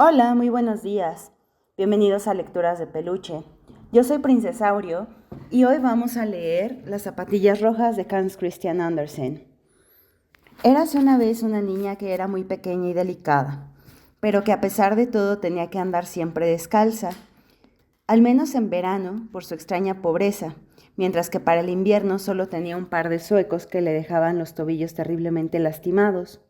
Hola, muy buenos días. Bienvenidos a Lecturas de Peluche. Yo soy Princesaurio y hoy vamos a leer Las zapatillas rojas de Hans Christian Andersen. Érase una vez una niña que era muy pequeña y delicada, pero que a pesar de todo tenía que andar siempre descalza, al menos en verano, por su extraña pobreza, mientras que para el invierno solo tenía un par de zuecos que le dejaban los tobillos terriblemente lastimados.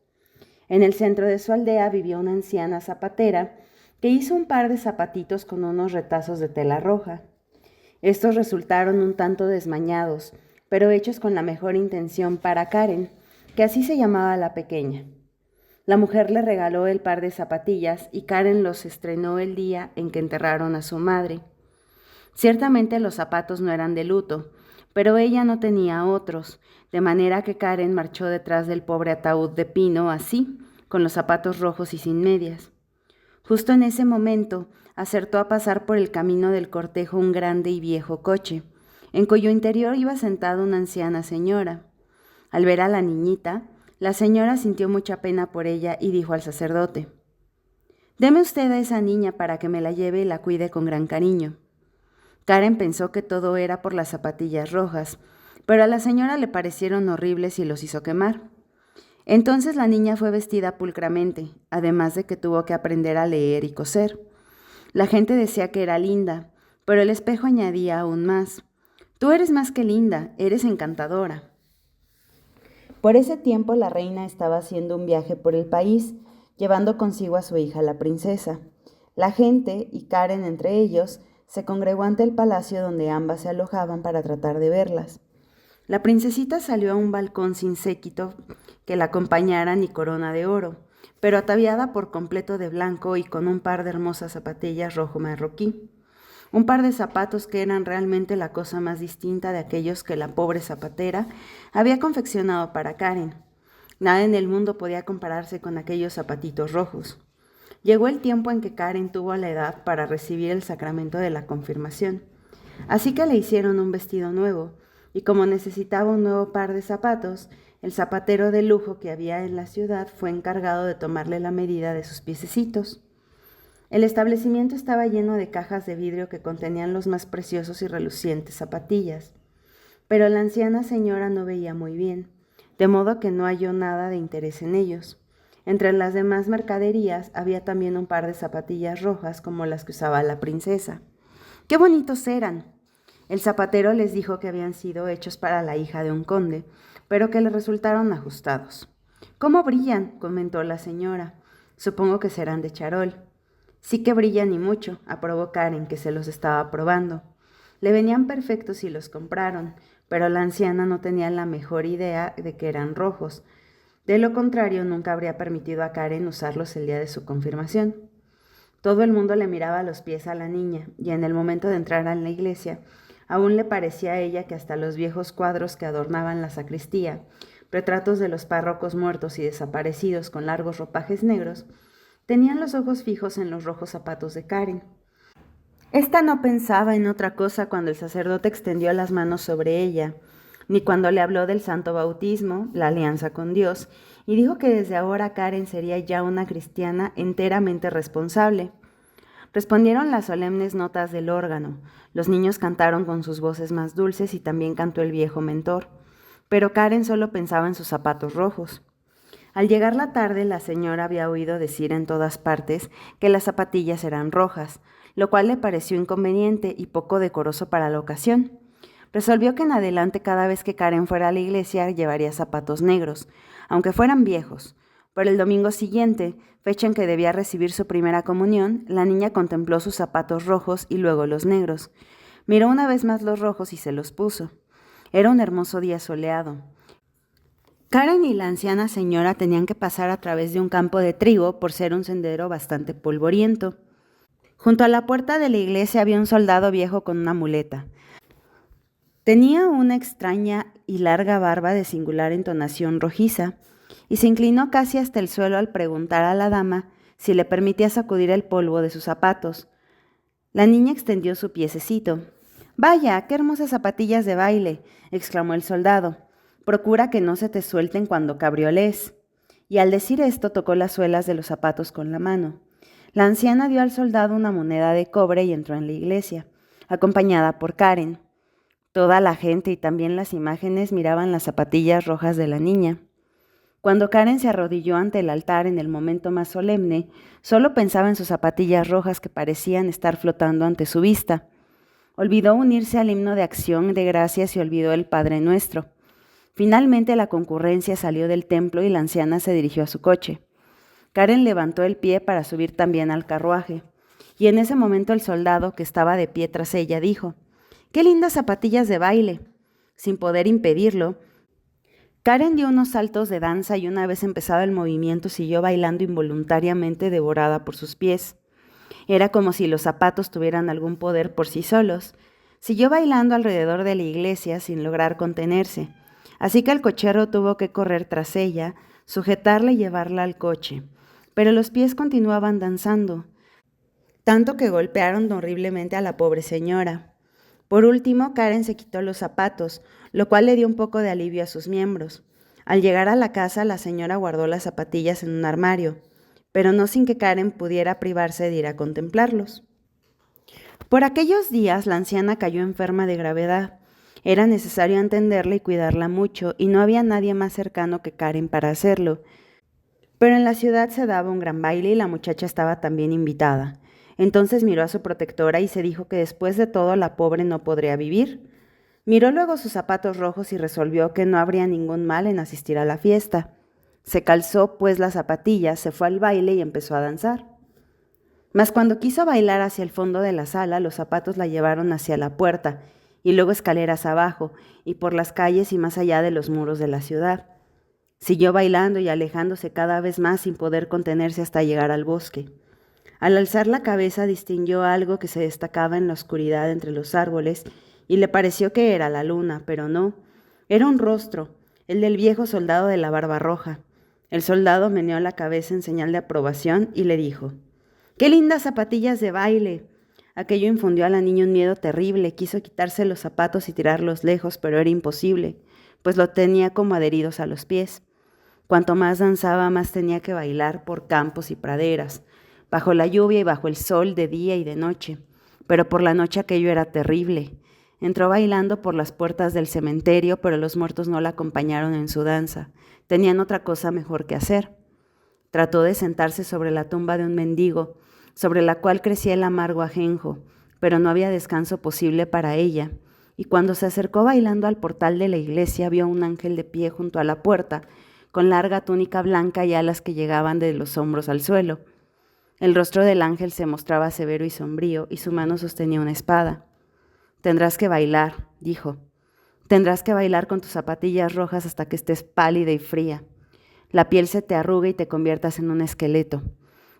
En el centro de su aldea vivía una anciana zapatera que hizo un par de zapatitos con unos retazos de tela roja. Estos resultaron un tanto desmañados, pero hechos con la mejor intención para Karen, que así se llamaba la pequeña. La mujer le regaló el par de zapatillas y Karen los estrenó el día en que enterraron a su madre. Ciertamente los zapatos no eran de luto, pero ella no tenía otros, de manera que Karen marchó detrás del pobre ataúd de pino así, con los zapatos rojos y sin medias. Justo en ese momento, acertó a pasar por el camino del cortejo un grande y viejo coche, en cuyo interior iba sentada una anciana señora. Al ver a la niñita, la señora sintió mucha pena por ella y dijo al sacerdote: «Deme usted a esa niña para que me la lleve y la cuide con gran cariño». Karen pensó que todo era por las zapatillas rojas, pero a la señora le parecieron horribles y los hizo quemar. Entonces la niña fue vestida pulcramente, además de que tuvo que aprender a leer y coser. La gente decía que era linda, pero el espejo añadía aún más: «Tú eres más que linda, eres encantadora». Por ese tiempo la reina estaba haciendo un viaje por el país, llevando consigo a su hija la princesa. La gente, y Karen entre ellos, se congregó ante el palacio donde ambas se alojaban para tratar de verlas. La princesita salió a un balcón sin séquito que la acompañara ni corona de oro, pero ataviada por completo de blanco y con un par de hermosas zapatillas rojo marroquí. Un par de zapatos que eran realmente la cosa más distinta de aquellos que la pobre zapatera había confeccionado para Karen. Nada en el mundo podía compararse con aquellos zapatitos rojos. Llegó el tiempo en que Karen tuvo la edad para recibir el sacramento de la confirmación. Así que le hicieron un vestido nuevo, y como necesitaba un nuevo par de zapatos, el zapatero de lujo que había en la ciudad fue encargado de tomarle la medida de sus piececitos. El establecimiento estaba lleno de cajas de vidrio que contenían los más preciosos y relucientes zapatillas, pero la anciana señora no veía muy bien, de modo que no halló nada de interés en ellos. Entre las demás mercaderías había también un par de zapatillas rojas como las que usaba la princesa. ¡Qué bonitos eran! El zapatero les dijo que habían sido hechos para la hija de un conde, pero que le resultaron ajustados. «¿Cómo brillan?», comentó la señora. «Supongo que serán de charol». «Sí que brillan y mucho», aprobó Karen, que se los estaba probando. Le venían perfectos y los compraron, pero la anciana no tenía la mejor idea de que eran rojos. De lo contrario, nunca habría permitido a Karen usarlos el día de su confirmación. Todo el mundo le miraba los pies a la niña, y en el momento de entrar en la iglesia, aún le parecía a ella que hasta los viejos cuadros que adornaban la sacristía, retratos de los párrocos muertos y desaparecidos con largos ropajes negros, tenían los ojos fijos en los rojos zapatos de Karen. Esta no pensaba en otra cosa cuando el sacerdote extendió las manos sobre ella, ni cuando le habló del santo bautismo, la alianza con Dios, y dijo que desde ahora Karen sería ya una cristiana enteramente responsable. Respondieron las solemnes notas del órgano, los niños cantaron con sus voces más dulces y también cantó el viejo mentor, pero Karen solo pensaba en sus zapatos rojos. Al llegar la tarde, la señora había oído decir en todas partes que las zapatillas eran rojas, lo cual le pareció inconveniente y poco decoroso para la ocasión. Resolvió que en adelante cada vez que Karen fuera a la iglesia llevaría zapatos negros, aunque fueran viejos. Pero el domingo siguiente, fecha en que debía recibir su primera comunión, la niña contempló sus zapatos rojos y luego los negros. Miró una vez más los rojos y se los puso. Era un hermoso día soleado. Karen y la anciana señora tenían que pasar a través de un campo de trigo por ser un sendero bastante polvoriento. Junto a la puerta de la iglesia había un soldado viejo con una muleta. Tenía una extraña y larga barba de singular entonación rojiza, y se inclinó casi hasta el suelo al preguntar a la dama si le permitía sacudir el polvo de sus zapatos. La niña extendió su piececito. «Vaya, qué hermosas zapatillas de baile», exclamó el soldado. «Procura que no se te suelten cuando cabriolees». Y al decir esto tocó las suelas de los zapatos con la mano. La anciana dio al soldado una moneda de cobre y entró en la iglesia, acompañada por Karen. Toda la gente y también las imágenes miraban las zapatillas rojas de la niña. Cuando Karen se arrodilló ante el altar en el momento más solemne, solo pensaba en sus zapatillas rojas que parecían estar flotando ante su vista. Olvidó unirse al himno de acción de gracias y olvidó el Padre Nuestro. Finalmente la concurrencia salió del templo y la anciana se dirigió a su coche. Karen levantó el pie para subir también al carruaje, y en ese momento el soldado, que estaba de pie tras ella, dijo: «¡Qué lindas zapatillas de baile!». Sin poder impedirlo, Karen dio unos saltos de danza y una vez empezado el movimiento siguió bailando involuntariamente, devorada por sus pies. Era como si los zapatos tuvieran algún poder por sí solos. Siguió bailando alrededor de la iglesia sin lograr contenerse, así que el cochero tuvo que correr tras ella, sujetarla y llevarla al coche. Pero los pies continuaban danzando, tanto que golpearon horriblemente a la pobre señora. Por último, Karen se quitó los zapatos, lo cual le dio un poco de alivio a sus miembros. Al llegar a la casa, la señora guardó las zapatillas en un armario, pero no sin que Karen pudiera privarse de ir a contemplarlos. Por aquellos días, la anciana cayó enferma de gravedad. Era necesario atenderla y cuidarla mucho, y no había nadie más cercano que Karen para hacerlo. Pero en la ciudad se daba un gran baile y la muchacha estaba también invitada. Entonces miró a su protectora y se dijo que después de todo la pobre no podría vivir. Miró luego sus zapatos rojos y resolvió que no habría ningún mal en asistir a la fiesta. Se calzó pues las zapatillas, se fue al baile y empezó a danzar. Mas cuando quiso bailar hacia el fondo de la sala, los zapatos la llevaron hacia la puerta y luego escaleras abajo y por las calles y más allá de los muros de la ciudad. Siguió bailando y alejándose cada vez más sin poder contenerse hasta llegar al bosque. Al alzar la cabeza distinguió algo que se destacaba en la oscuridad entre los árboles y le pareció que era la luna, pero no. Era un rostro, el del viejo soldado de la barba roja. El soldado meneó la cabeza en señal de aprobación y le dijo: «¡Qué lindas zapatillas de baile!». Aquello infundió a la niña un miedo terrible. Quiso quitarse los zapatos y tirarlos lejos, pero era imposible, pues lo tenía como adheridos a los pies. Cuanto más danzaba, más tenía que bailar por campos y praderas, bajo la lluvia y bajo el sol, de día y de noche. Pero por la noche aquello era terrible. Entró bailando por las puertas del cementerio, pero los muertos no la acompañaron en su danza. Tenían otra cosa mejor que hacer. Trató de sentarse sobre la tumba de un mendigo, sobre la cual crecía el amargo ajenjo, pero no había descanso posible para ella. Y cuando se acercó bailando al portal de la iglesia, vio a un ángel de pie junto a la puerta, con larga túnica blanca y alas que llegaban de los hombros al suelo. El rostro del ángel se mostraba severo y sombrío, y su mano sostenía una espada. «Tendrás que bailar», dijo. «Tendrás que bailar con tus zapatillas rojas hasta que estés pálida y fría. La piel se te arrugue y te conviertas en un esqueleto.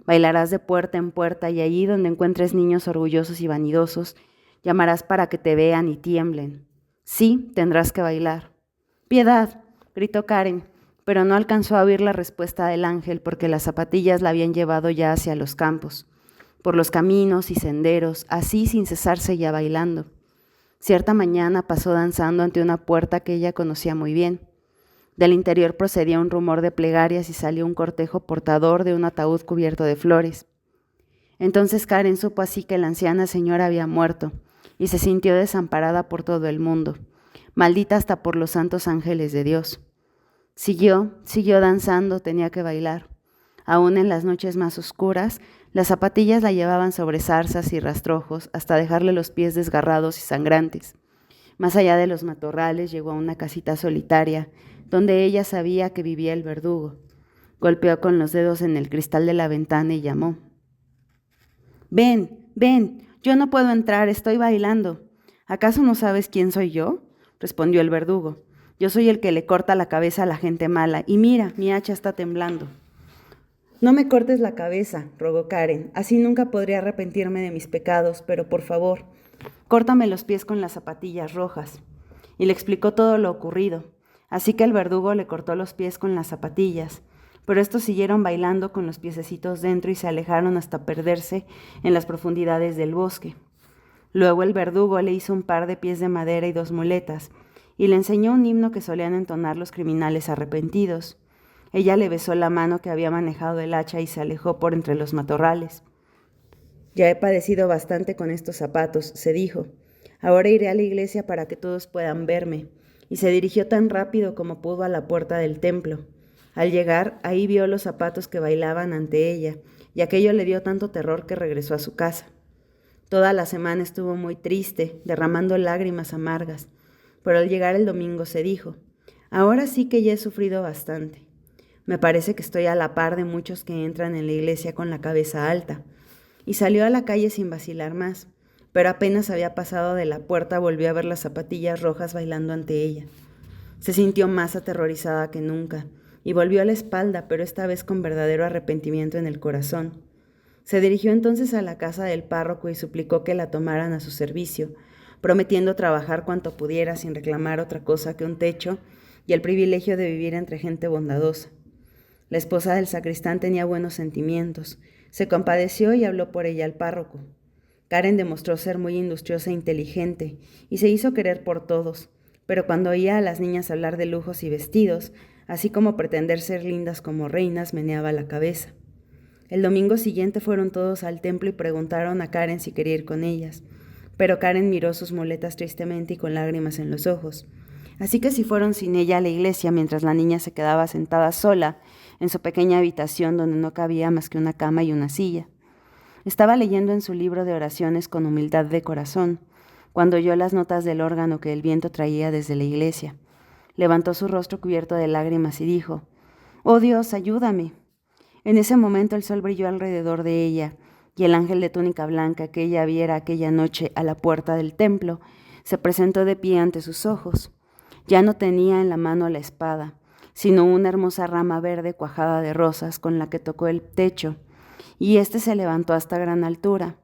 Bailarás de puerta en puerta y allí donde encuentres niños orgullosos y vanidosos, llamarás para que te vean y tiemblen. Sí, tendrás que bailar». «¡Piedad!», gritó Karen, pero no alcanzó a oír la respuesta del ángel porque las zapatillas la habían llevado ya hacia los campos, por los caminos y senderos, así sin cesar seguía bailando. Cierta mañana pasó danzando ante una puerta que ella conocía muy bien. Del interior procedía un rumor de plegarias y salió un cortejo portador de un ataúd cubierto de flores. Entonces Karen supo así que la anciana señora había muerto y se sintió desamparada por todo el mundo, maldita hasta por los santos ángeles de Dios. Siguió danzando, tenía que bailar. Aún en las noches más oscuras, las zapatillas la llevaban sobre zarzas y rastrojos hasta dejarle los pies desgarrados y sangrantes. Más allá de los matorrales llegó a una casita solitaria, donde ella sabía que vivía el verdugo. Golpeó con los dedos en el cristal de la ventana y llamó. «Ven, ven, yo no puedo entrar, estoy bailando». «¿Acaso no sabes quién soy yo?», respondió el verdugo. «Yo soy el que le corta la cabeza a la gente mala, y mira, mi hacha está temblando». «No me cortes la cabeza», rogó Karen, «así nunca podré arrepentirme de mis pecados, pero por favor, córtame los pies con las zapatillas rojas». Y le explicó todo lo ocurrido. Así que el verdugo le cortó los pies con las zapatillas, pero estos siguieron bailando con los piececitos dentro y se alejaron hasta perderse en las profundidades del bosque. Luego el verdugo le hizo un par de pies de madera y 2 muletas, y le enseñó un himno que solían entonar los criminales arrepentidos. Ella le besó la mano que había manejado el hacha y se alejó por entre los matorrales. Ya he padecido bastante con estos zapatos, se dijo. Ahora iré a la iglesia para que todos puedan verme. Y se dirigió tan rápido como pudo a la puerta del templo. Al llegar, ahí vio los zapatos que bailaban ante ella, y aquello le dio tanto terror que regresó a su casa. Toda la semana estuvo muy triste, derramando lágrimas amargas, pero al llegar el domingo se dijo, ahora sí que ya he sufrido bastante. Me parece que estoy a la par de muchos que entran en la iglesia con la cabeza alta. Y salió a la calle sin vacilar más, pero apenas había pasado de la puerta volvió a ver las zapatillas rojas bailando ante ella. Se sintió más aterrorizada que nunca, y volvió a la espalda, pero esta vez con verdadero arrepentimiento en el corazón. Se dirigió entonces a la casa del párroco y suplicó que la tomaran a su servicio, prometiendo trabajar cuanto pudiera sin reclamar otra cosa que un techo y el privilegio de vivir entre gente bondadosa. La esposa del sacristán tenía buenos sentimientos. Se compadeció y habló por ella al párroco. Karen demostró ser muy industriosa e inteligente y se hizo querer por todos, pero cuando oía a las niñas hablar de lujos y vestidos, así como pretender ser lindas como reinas, meneaba la cabeza. El domingo siguiente fueron todos al templo y preguntaron a Karen si quería ir con ellas, pero Karen miró sus muletas tristemente y con lágrimas en los ojos. Así que si fueron sin ella a la iglesia mientras la niña se quedaba sentada sola en su pequeña habitación donde no cabía más que una cama y una silla. Estaba leyendo en su libro de oraciones con humildad de corazón, cuando oyó las notas del órgano que el viento traía desde la iglesia. Levantó su rostro cubierto de lágrimas y dijo, «¡Oh Dios, ayúdame!». En ese momento el sol brilló alrededor de ella, y el ángel de túnica blanca que ella viera aquella noche a la puerta del templo se presentó de pie ante sus ojos. Ya no tenía en la mano la espada, sino una hermosa rama verde cuajada de rosas con la que tocó el techo, y éste se levantó hasta gran altura.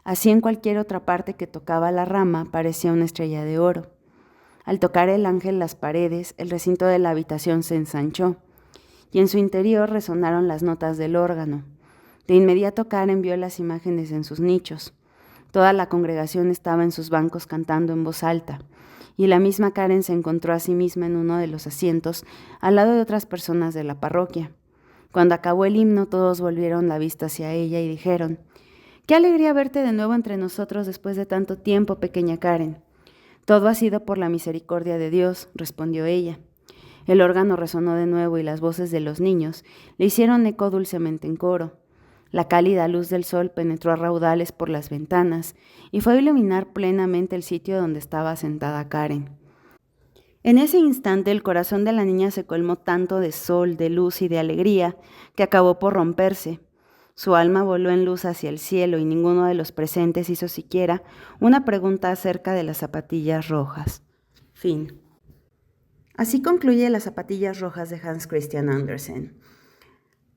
Así en cualquier otra parte que tocaba la rama parecía una estrella de oro. Al tocar el ángel las paredes, el recinto de la habitación se ensanchó, y en su interior resonaron las notas del órgano. De inmediato Karen vio las imágenes en sus nichos. Toda la congregación estaba en sus bancos cantando en voz alta, y la misma Karen se encontró a sí misma en uno de los asientos, al lado de otras personas de la parroquia. Cuando acabó el himno, todos volvieron la vista hacia ella y dijeron, «¡Qué alegría verte de nuevo entre nosotros después de tanto tiempo, pequeña Karen!». «Todo ha sido por la misericordia de Dios», respondió ella. El órgano resonó de nuevo y las voces de los niños le hicieron eco dulcemente en coro. La cálida luz del sol penetró a raudales por las ventanas y fue a iluminar plenamente el sitio donde estaba sentada Karen. En ese instante el corazón de la niña se colmó tanto de sol, de luz y de alegría que acabó por romperse. Su alma voló en luz hacia el cielo y ninguno de los presentes hizo siquiera una pregunta acerca de las zapatillas rojas. Fin. Así concluye Las zapatillas rojas de Hans Christian Andersen.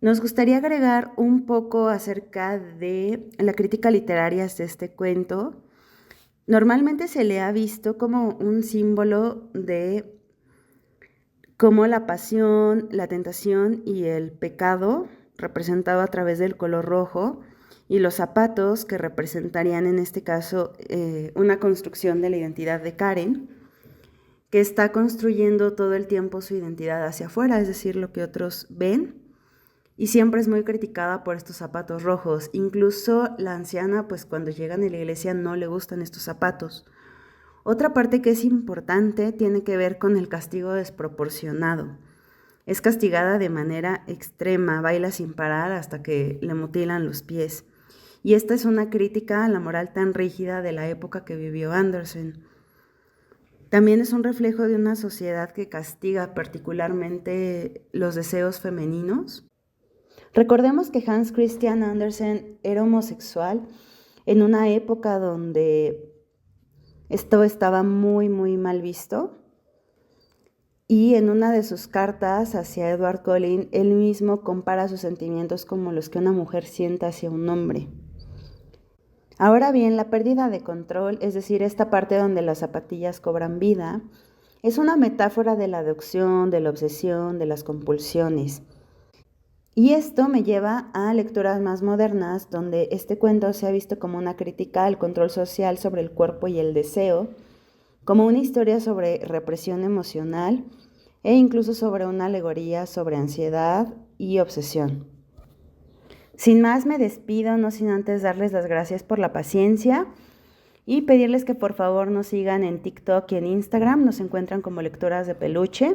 Nos gustaría agregar un poco acerca de la crítica literaria de este cuento. Normalmente se le ha visto como un símbolo de cómo la pasión, la tentación y el pecado, representado a través del color rojo, y los zapatos, que representarían en este caso una construcción de la identidad de Karen, que está construyendo todo el tiempo su identidad hacia afuera, es decir, lo que otros ven. Y siempre es muy criticada por estos zapatos rojos. Incluso la anciana, pues cuando llegan a la iglesia no le gustan estos zapatos. Otra parte que es importante tiene que ver con el castigo desproporcionado. Es castigada de manera extrema, baila sin parar hasta que le mutilan los pies. Y esta es una crítica a la moral tan rígida de la época que vivió Andersen. También es un reflejo de una sociedad que castiga particularmente los deseos femeninos. Recordemos que Hans Christian Andersen era homosexual en una época donde esto estaba muy, muy mal visto. Y en una de sus cartas hacia Edward Collins, él mismo compara sus sentimientos como los que una mujer siente hacia un hombre. Ahora bien, la pérdida de control, es decir, esta parte donde las zapatillas cobran vida, es una metáfora de la adicción, de la obsesión, de las compulsiones. Y esto me lleva a lecturas más modernas, donde este cuento se ha visto como una crítica al control social sobre el cuerpo y el deseo, como una historia sobre represión emocional e incluso sobre una alegoría sobre ansiedad y obsesión. Sin más me despido, no sin antes darles las gracias por la paciencia y pedirles que por favor nos sigan en TikTok y en Instagram, nos encuentran como Lecturas de Peluche.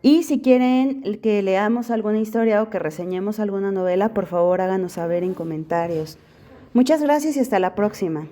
Y si quieren que leamos alguna historia o que reseñemos alguna novela, por favor háganos saber en comentarios. Muchas gracias y hasta la próxima.